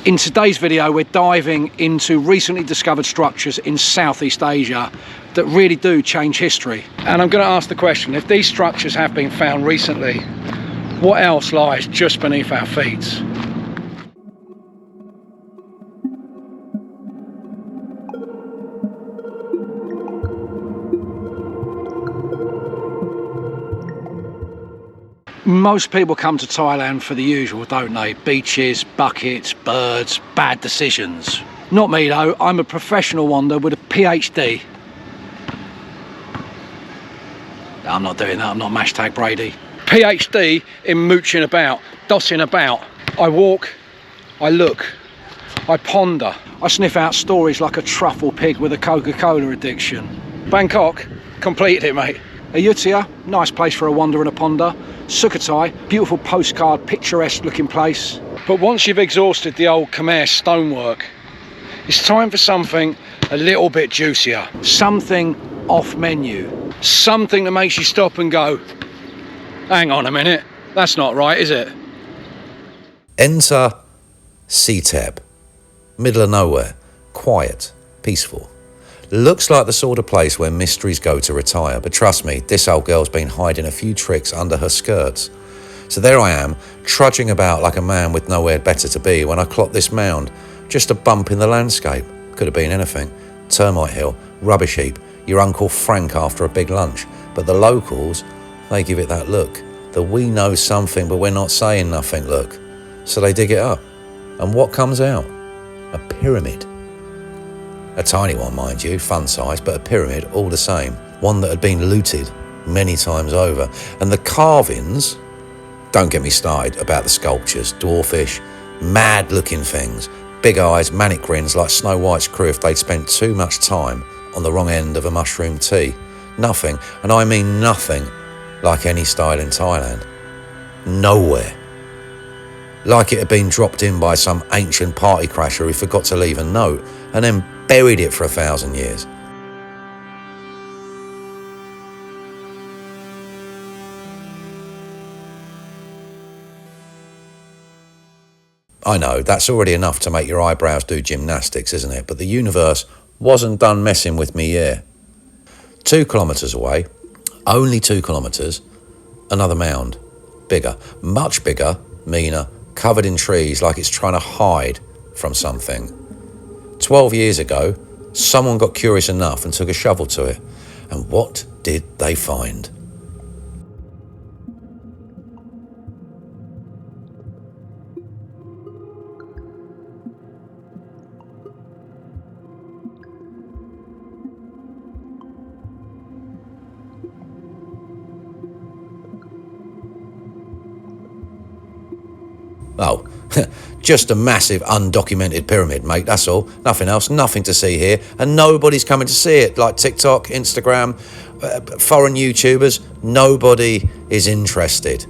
In today's video, we're diving into recently discovered structures in Southeast Asia that really do change history. And I'm going to ask the question, if these structures have been found recently, what else lies just beneath our feet? Most people come to Thailand for the usual, don't they? Beaches, buckets, birds, bad decisions. Not me though, I'm a professional wanderer with a PhD. No, I'm not doing that, I'm not hashtag Brady. PhD in mooching about, dotting about. I walk, I look, I ponder. I sniff out stories like a truffle pig with a Coca-Cola addiction. Bangkok, completed it, mate. Ayutthaya, nice place for a wander and a ponder. Sukhothai, beautiful postcard, picturesque looking place. But once you've exhausted the old Khmer stonework, it's time for something a little bit juicier. Something off menu. Something that makes you stop and go, hang on a minute, that's not right, is it? Enter Si Thep. Middle of nowhere, quiet, peaceful. Looks like the sort of place where mysteries go to retire, but trust me, this old girl's been hiding a few tricks under her skirts. So there I am, trudging about like a man with nowhere better to be when I clock this mound, just a bump in the landscape. Could have been anything. Termite hill, rubbish heap, your Uncle Frank after a big lunch. But the locals, they give it that look. The we know something but we're not saying nothing look. So they dig it up. And what comes out? A pyramid. A tiny one, mind you, fun size, but a pyramid all the same. One that had been looted many times over. And the carvings, don't get me started about the sculptures, dwarfish, mad looking things. Big eyes, manic grins like Snow White's crew if they'd spent too much time on the wrong end of a mushroom tea. Nothing, and I mean nothing, like any style in Thailand. Nowhere. Like it had been dropped in by some ancient party crasher who forgot to leave a note and then buried it for 1,000 years. I know, that's already enough to make your eyebrows do gymnastics, isn't it? But the universe wasn't done messing with me yet. 2 kilometres away, only 2 kilometres, another mound. Bigger, much bigger, meaner, covered in trees like it's trying to hide from something. 12 years ago, someone got curious enough and took a shovel to it. And what did they find? Oh, just a massive undocumented pyramid, mate, that's all. Nothing else, nothing to see here. And nobody's coming to see it, like TikTok, Instagram, foreign YouTubers. Nobody is interested.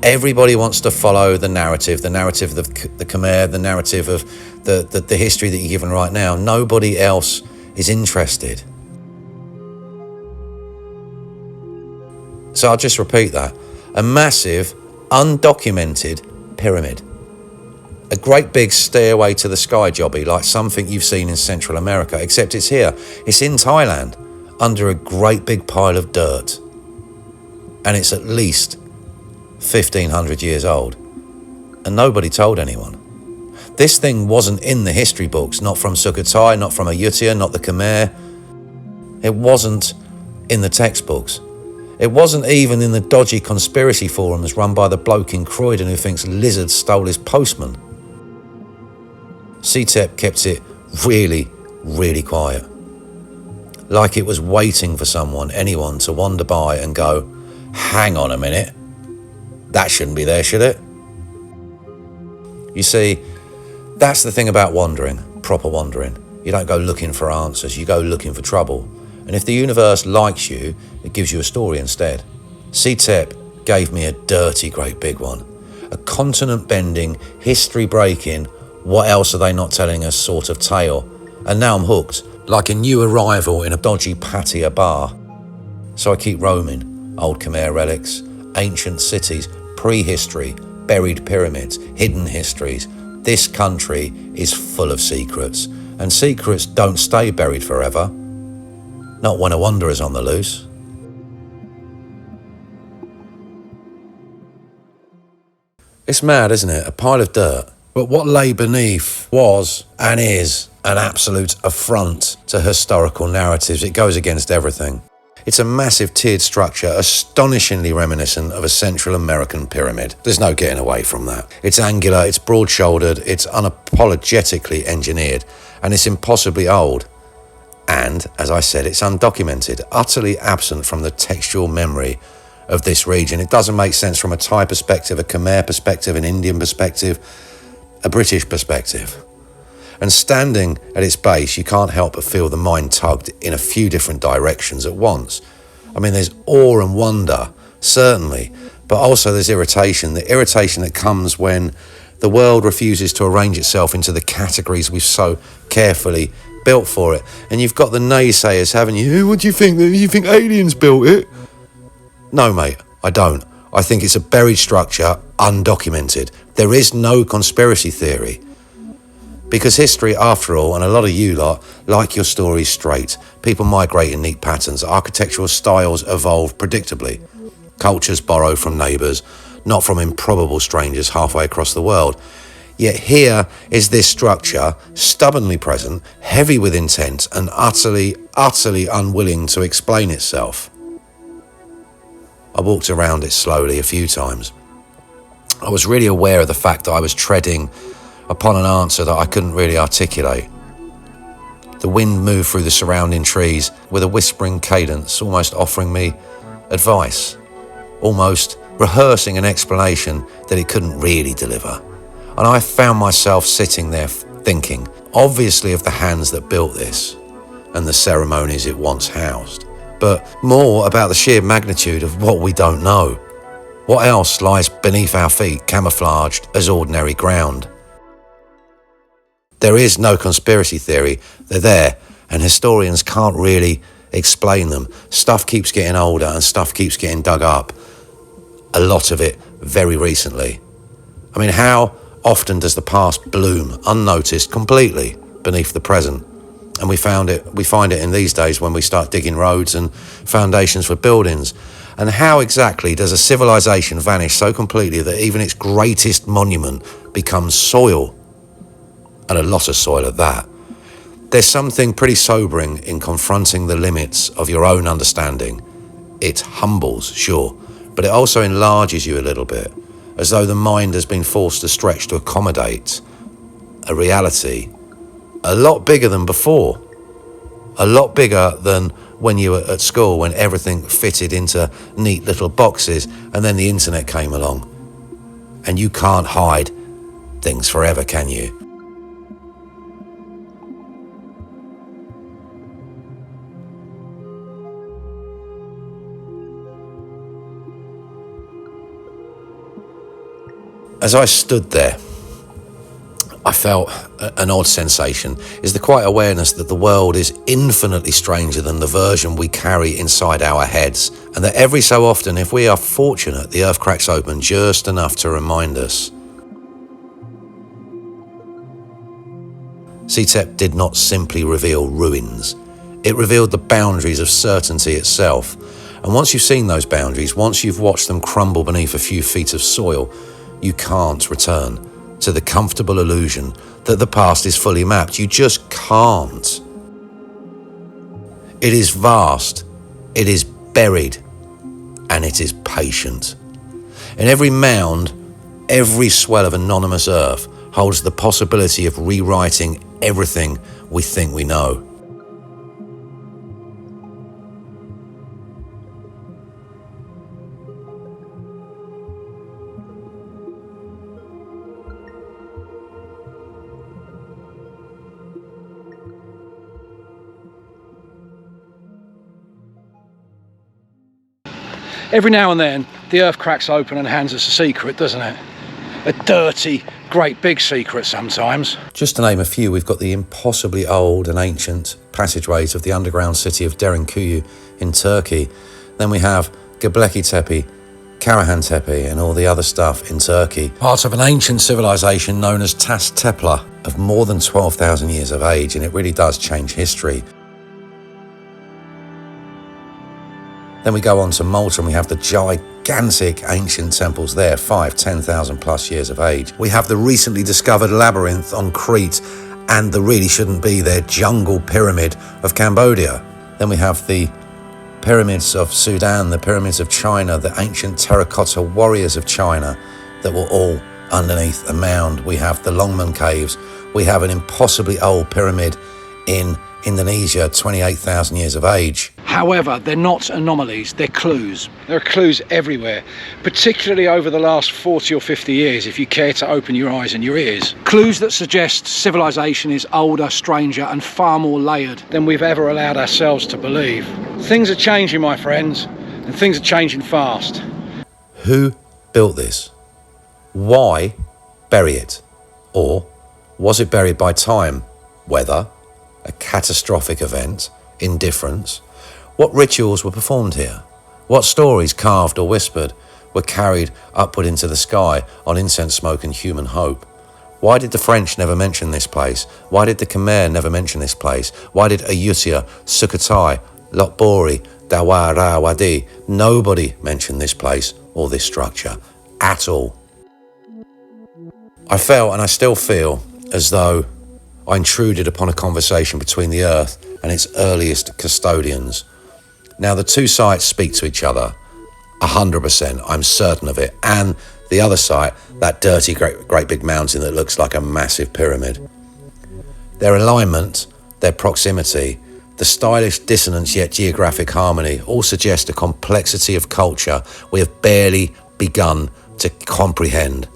Everybody wants to follow the narrative of the Khmer, the narrative of the history that you're given right now. Nobody else is interested. So I'll just repeat that. A massive, undocumented pyramid. A great big stairway to the sky jobby, like something you've seen in Central America, except it's here. It's in Thailand, under a great big pile of dirt. And it's at least 1,500 years old. And nobody told anyone. This thing wasn't in the history books, not from Sukhothai, not from Ayutthaya, not the Khmer. It wasn't in the textbooks. It wasn't even in the dodgy conspiracy forums run by the bloke in Croydon who thinks lizards stole his postman. Si Thep kept it really, really quiet. Like it was waiting for anyone to wander by and go, hang on a minute, that shouldn't be there, should it? You see, that's the thing about wandering, proper wandering. You don't go looking for answers, you go looking for trouble. And if the universe likes you, it gives you a story instead. Si Thep gave me a dirty, great big one. A continent-bending, history-breaking, what else are they not telling us sort of tale. And now I'm hooked, like a new arrival in a dodgy pattaya bar. So I keep roaming. Old Khmer relics, ancient cities, prehistory, buried pyramids, hidden histories, This country is full of secrets, and secrets don't stay buried forever. Not when a wanderer's on the loose. It's mad, isn't it? A pile of dirt. But what lay beneath was and is an absolute affront to historical narratives. It goes against everything. It's a massive tiered structure, astonishingly reminiscent of a Central American pyramid. There's no getting away from that. It's angular, it's broad-shouldered, it's unapologetically engineered, and it's impossibly old. And, as I said, it's undocumented, utterly absent from the textual memory of this region. It doesn't make sense from a Thai perspective, a Khmer perspective, an Indian perspective, a British perspective. And standing at its base, you can't help but feel the mind tugged in a few different directions at once. I mean, there's awe and wonder, certainly, but also there's irritation. The irritation that comes when the world refuses to arrange itself into the categories we've so carefully built for it. And you've got the naysayers, haven't you? What do you think? You think aliens built it? No, mate, I don't. I think it's a buried structure, undocumented. There is no conspiracy theory. Because history, after all, and a lot of you lot, like your stories straight. People migrate in neat patterns. Architectural styles evolve predictably. Cultures borrow from neighbours, not from improbable strangers halfway across the world. Yet here is this structure, stubbornly present, heavy with intent, and utterly unwilling to explain itself. I walked around it slowly a few times. I was really aware of the fact that I was treading upon an answer that I couldn't really articulate. The wind moved through the surrounding trees with a whispering cadence, almost offering me advice, almost rehearsing an explanation that it couldn't really deliver. And I found myself sitting there thinking, obviously of the hands that built this and the ceremonies it once housed, but more about the sheer magnitude of what we don't know. What else lies beneath our feet, camouflaged as ordinary ground? There is no conspiracy theory. They're there, and historians can't really explain them. Stuff keeps getting older and stuff keeps getting dug up. A lot of it very recently. I mean, how often does the past bloom unnoticed completely beneath the present? And we find it in these days when we start digging roads and foundations for buildings. And how exactly does a civilization vanish so completely that even its greatest monument becomes soil? And a lot of soil at that. There's something pretty sobering in confronting the limits of your own understanding. It humbles, sure, but it also enlarges you a little bit, as though the mind has been forced to stretch to accommodate a reality a lot bigger than before, a lot bigger than when you were at school, when everything fitted into neat little boxes, and then the internet came along. And you can't hide things forever, can you? As I stood there, I felt an odd sensation. Is the quiet awareness that the world is infinitely stranger than the version we carry inside our heads, and that every so often, if we are fortunate, the earth cracks open just enough to remind us. Si Thep did not simply reveal ruins. It revealed the boundaries of certainty itself. And once you've seen those boundaries, once you've watched them crumble beneath a few feet of soil, you can't return to the comfortable illusion that the past is fully mapped. You just can't. It is vast, it is buried, and it is patient. In every mound, every swell of anonymous earth holds the possibility of rewriting everything we think we know. Every now and then, the earth cracks open and hands us a secret, doesn't it? A dirty, great big secret sometimes. Just to name a few, we've got the impossibly old and ancient passageways of the underground city of Derinkuyu in Turkey. Then we have Göbekli Tepe, Karahantepe and all the other stuff in Turkey, part of an ancient civilization known as Tas Tepla of more than 12,000 years of age, and it really does change history. Then we go on to Malta and we have the gigantic ancient temples there, 10,000 plus years of age. We have the recently discovered labyrinth on Crete and the really shouldn't be there jungle pyramid of Cambodia. Then we have the pyramids of Sudan, the pyramids of China, the ancient terracotta warriors of China that were all underneath a mound. We have the Longman Caves. We have an impossibly old pyramid in Indonesia, 28,000 years of age. However, they're not anomalies, they're clues. There are clues everywhere, particularly over the last 40 or 50 years, if you care to open your eyes and your ears. Clues that suggest civilization is older, stranger, and far more layered than we've ever allowed ourselves to believe. Things are changing, my friends, and things are changing fast. Who built this? Why bury it? Or was it buried by time, weather, a catastrophic event, indifference? What rituals were performed here? What stories, carved or whispered, were carried upward into the sky on incense smoke and human hope? Why did the French never mention this place? Why did the Khmer never mention this place? Why did Ayutthaya, Sukhothai, Lopburi, Dawarawadi, nobody mention this place or this structure at all? I felt, and I still feel, as though I intruded upon a conversation between the earth and its earliest custodians. Now, the two sites speak to each other, 100%, I'm certain of it. And the other site, that dirty, great big mountain that looks like a massive pyramid. Their alignment, their proximity, the stylish dissonance yet geographic harmony all suggest a complexity of culture we have barely begun to comprehend.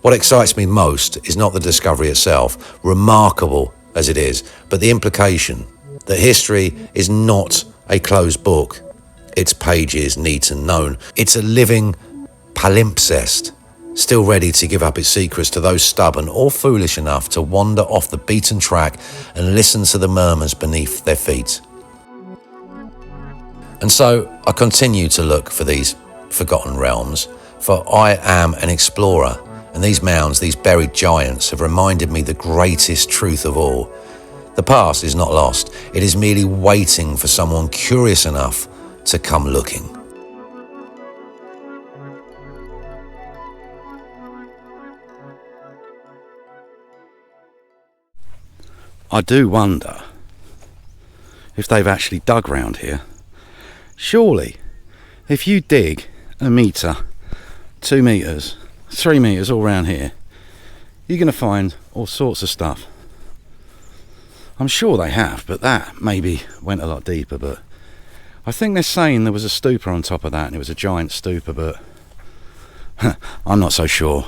What excites me most is not the discovery itself, remarkable as it is, but the implication that history is not a closed book. Its pages, neat and known. It's a living palimpsest, still ready to give up its secrets to those stubborn or foolish enough to wander off the beaten track and listen to the murmurs beneath their feet. And so I continue to look for these forgotten realms, for I am an explorer. And these mounds, these buried giants, have reminded me the greatest truth of all. The past is not lost. It is merely waiting for someone curious enough to come looking. I do wonder if they've actually dug round here. Surely, if you dig a metre, 2 metres, 3 metres all round here, you're going to find all sorts of stuff. I'm sure they have, but that maybe went a lot deeper. But I think they're saying there was a stupa on top of that and it was a giant stupa, but I'm not so sure.